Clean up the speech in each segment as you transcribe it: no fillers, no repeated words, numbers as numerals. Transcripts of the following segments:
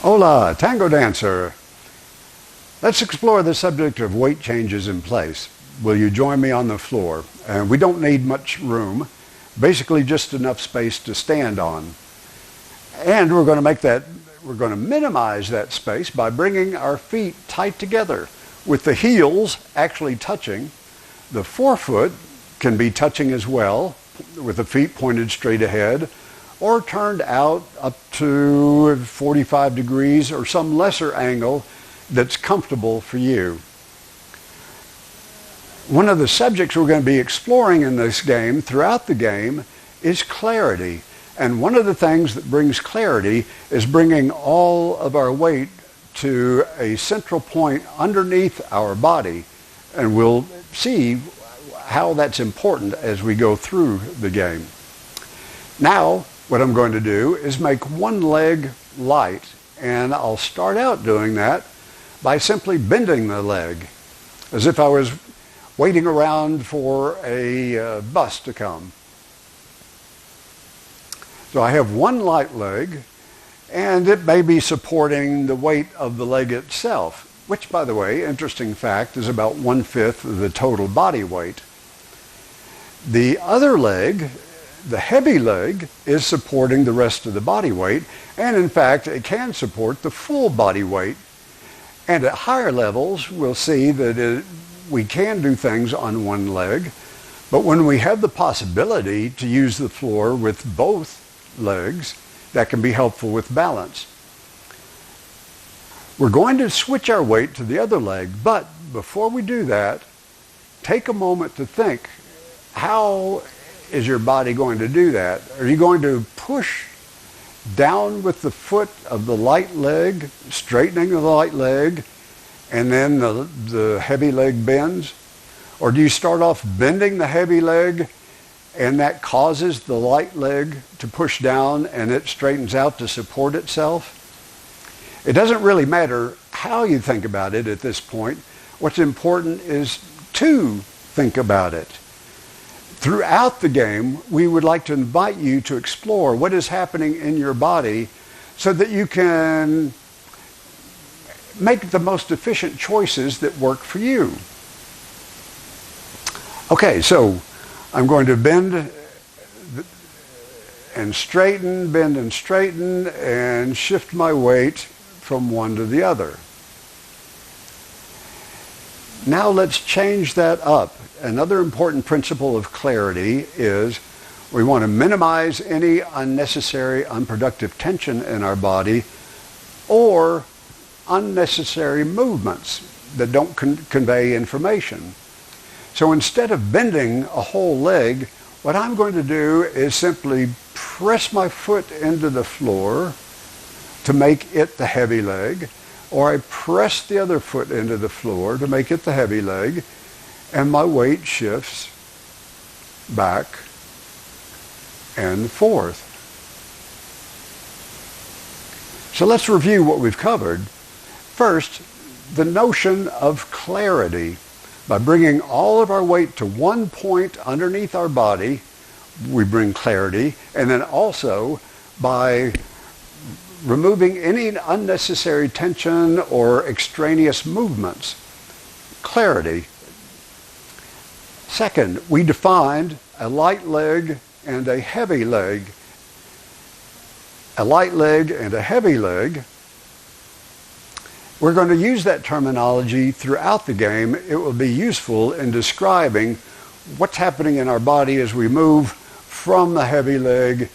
Hola, Tango dancer. Let's explore the subject of weight changes in place. Will you join me on the floor? We don't need much room, basically just enough space to stand on. And we're going to minimize that space by bringing our feet tight together with the heels actually touching. The forefoot can be touching as well with the feet pointed straight ahead or turned out up to 45 degrees or some lesser angle that's comfortable for you. One of the subjects we're going to be exploring in this game, throughout the game, is clarity. And one of the things that brings clarity is bringing all of our weight to a central point underneath our body. And we'll see how that's important as we go through the game. Now, what I'm going to do is make one leg light, and I'll start out doing that by simply bending the leg, as if I was waiting around for a bus to come. So I have one light leg, and it may be supporting the weight of the leg itself, which, by the way, interesting fact, is about 1/5 of the total body weight. The other leg, the heavy leg, is supporting the rest of the body weight, and in fact, it can support the full body weight. And at higher levels, we'll see that we can do things on one leg, but when we have the possibility to use the floor with both legs, that can be helpful with balance. We're going to switch our weight to the other leg, but before we do that, take a moment to think, how is your body going to do that? Are you going to push down with the foot of the light leg, straightening the light leg, and then the heavy leg bends? Or do you start off bending the heavy leg, and that causes the light leg to push down and it straightens out to support itself? It doesn't really matter how you think about it at this point. What's important is to think about it. Throughout the game, we would like to invite you to explore what is happening in your body so that you can make the most efficient choices that work for you. Okay, so I'm going to bend and straighten, bend and straighten, and shift my weight from one to the other. Now let's change that up. Another important principle of clarity is we want to minimize any unnecessary, unproductive tension in our body or unnecessary movements that don't convey information. So instead of bending a whole leg, what I'm going to do is simply press my foot into the floor to make it the heavy leg, or I press the other foot into the floor to make it the heavy leg, and my weight shifts back and forth. So let's review what we've covered. First, the notion of clarity. By bringing all of our weight to one point underneath our body, we bring clarity, and then also by removing any unnecessary tension or extraneous movements, clarity. Second, we defined a light leg and a heavy leg. A light leg and a heavy leg. We're going to use that terminology throughout the game. It will be useful in describing what's happening in our body as we move from the heavy leg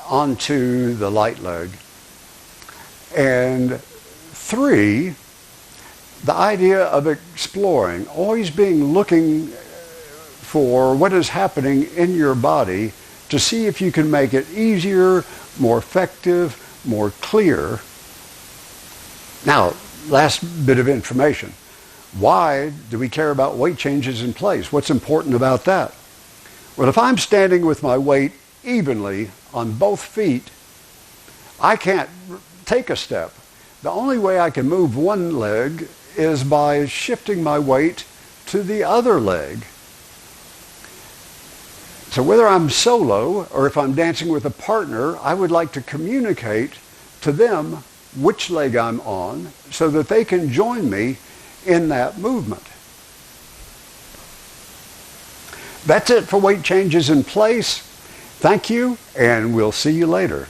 onto the light leg. And three, the idea of exploring, always looking for what is happening in your body to see if you can make it easier, more effective, more clear. Now, last bit of information. Why do we care about weight changes in place? What's important about that? Well, if I'm standing with my weight evenly on both feet, I can't take a step. The only way I can move one leg is by shifting my weight to the other leg. So whether I'm solo or if I'm dancing with a partner, I would like to communicate to them which leg I'm on so that they can join me in that movement. That's it for weight changes in place. Thank you, and we'll see you later.